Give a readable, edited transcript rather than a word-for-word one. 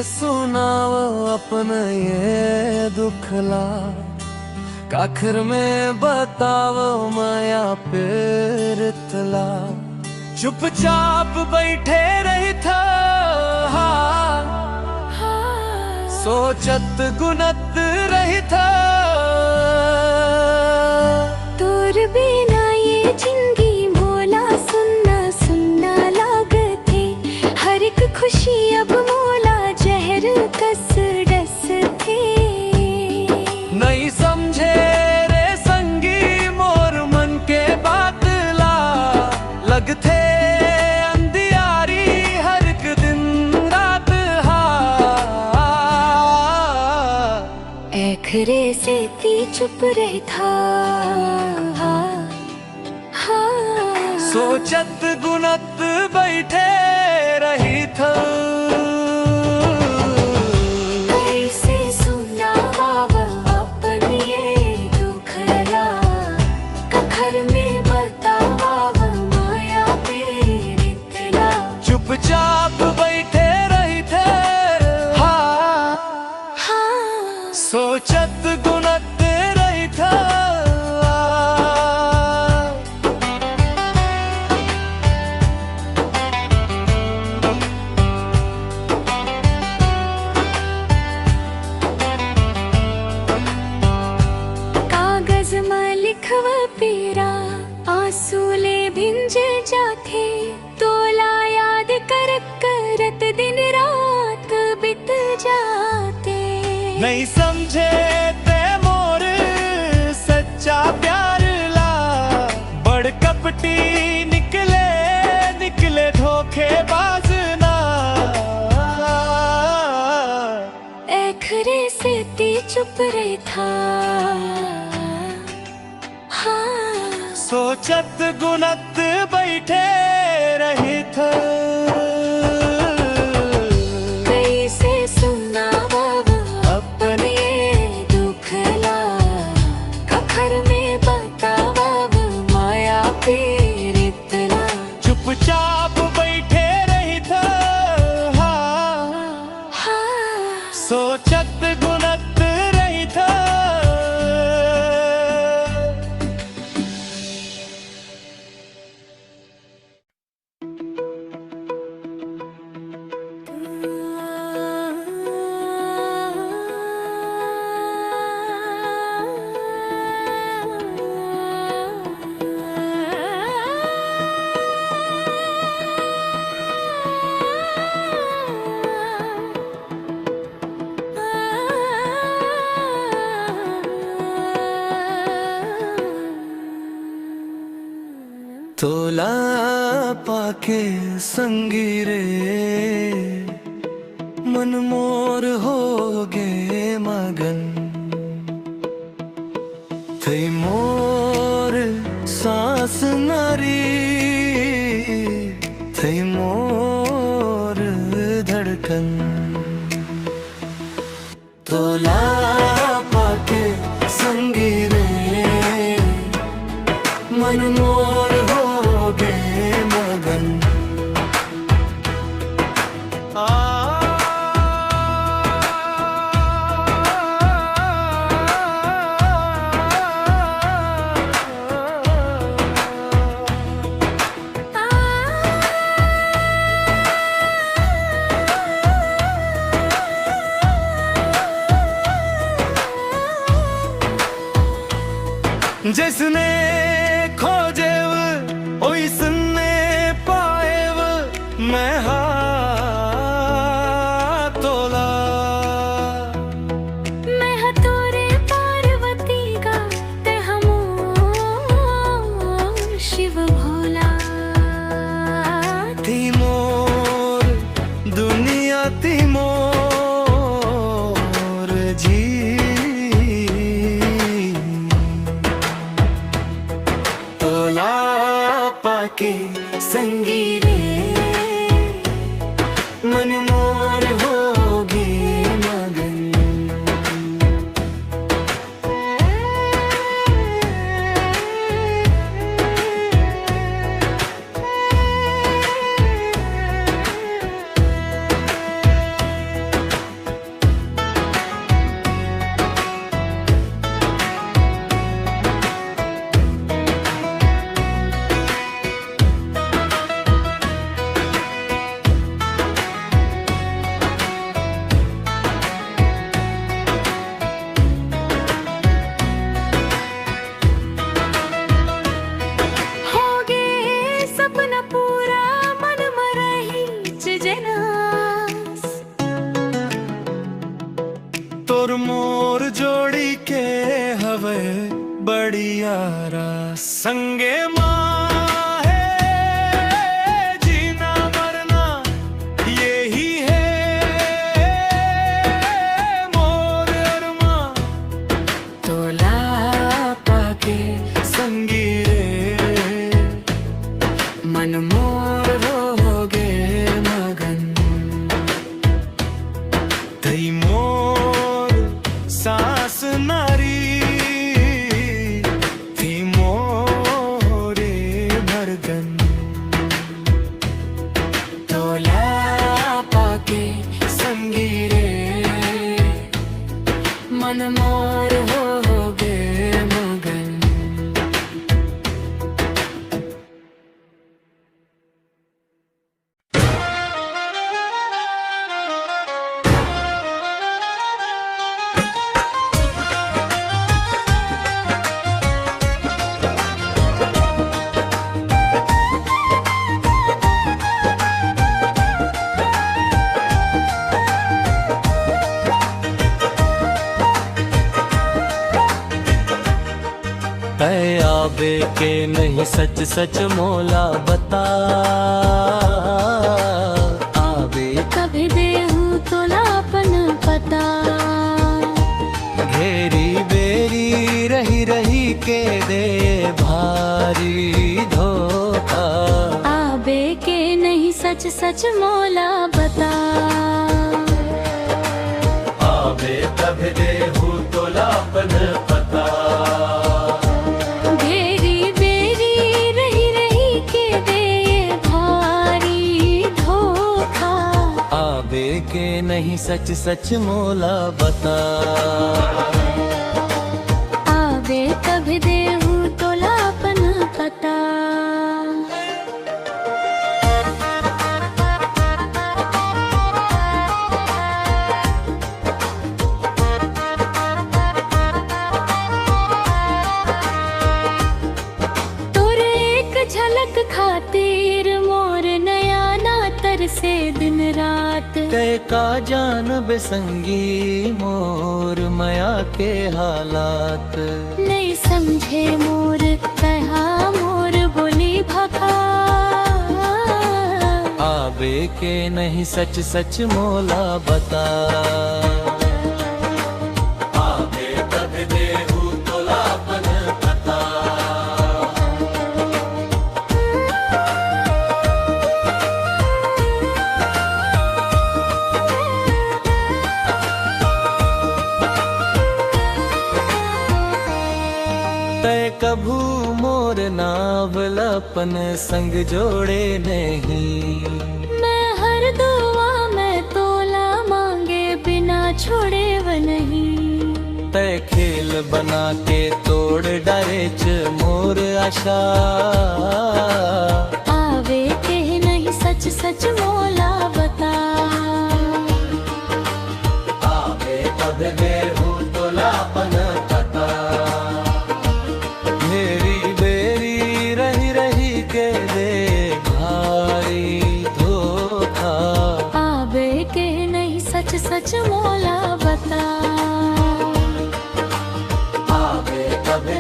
सुनाओ अपने ये दुखला, आखिर में बताओ माया पिरतला। चुपचाप बैठे रही था, सोचत गुनत रही था। तोर बिना ये जिंदगी मोला सुनना सुनना लागथे। हर एक खुशी अब मोला जहर कस डस थे। नहीं समझे रे संगी मोर मन के बातला, लगथे अंधियारी हर एक दिन रात। ऐखरे से ती चुप रही था, सोचत गुनत बैठे रही था। कैसे सुनाव अपन ये दुखला, कखर में बताव माया पीड़ितला। चुपचाप बैठे रही थे, सोचत गुनत रही था। कागज में लिखव पीरा, आंसू ले भिंज जाथे। तोला याद करत दिन रात बीत जाते। नहीं समझे ते मोर सच्चा प्यार ला, बड़ कपटी निकले धोखेबाज ना। ऐखरे से ती चुप रही था, सोचत गुनत बैठे रही था। कैसे सुनाव अपन ये दुखला, कखर में बताव माया पीड़ितला। चुपचाप बैठे रही था, सोचत गुनत रही था। तोला पाके संगी रे, मन मोर हो गे मगन। थई मोर सांस नारी, थई मोर धड़कन। तोला पाके संगी रे, मन मोर हो गे मगन। जिसने खोजे ओइसने पाएव, मैं तोला। मैं तोरे पार्वती का, ते हमोर शिव भोला। थी मोर दुनिया, थी मोर जी। तोला पाके संगी रे, मन मोर हो गे मगन। मोर जोड़ी के हवे बड़ी यारा संगे माँ है जीना मरना यही है मोर अरमा तोला पाके संगी रे मन मोर होगे मगन तई मोर सास नारी थी मोरे मर्दन तोला पाके संगी रे मन मोर होगे मगन है आबे के नहीं सच सच मोला बता आबे कभी देहूँ तोलापन पता घेरी बेरी रही रही के दे भारी धोखा आबे के नहीं सच सच मोला बता आबे कभी देहूँ तोलापन पता घेरी बेरी रही रही के दे भारी धोखा आबे के नहीं सच सच मोला बता आबे कभी देहूँ तोलापन पता तोरे एक झलक खातिर मोर नया नातर से दिन रात तय का जान बेसंगी मोर माया के हालात नहीं समझे मोर कहा मोर बोली भखा आबे के नहीं सच सच मोला बता आबे कभी देहूँ तोलापन पता तय कभू मोर नावलपन संग जोड़े नहीं मैं हर दुआ में तोला मांगे बिना छोड़े व नहीं तय खेल बना के तोड़ डारे च मोर आशा आवे के नहीं सच सच मोला बता आबे कभी देहूँ तोलापन पता मेरी बेरी रही रही के दे भारी धोखा आवे के नहीं सच सच मोला बता आबे कभी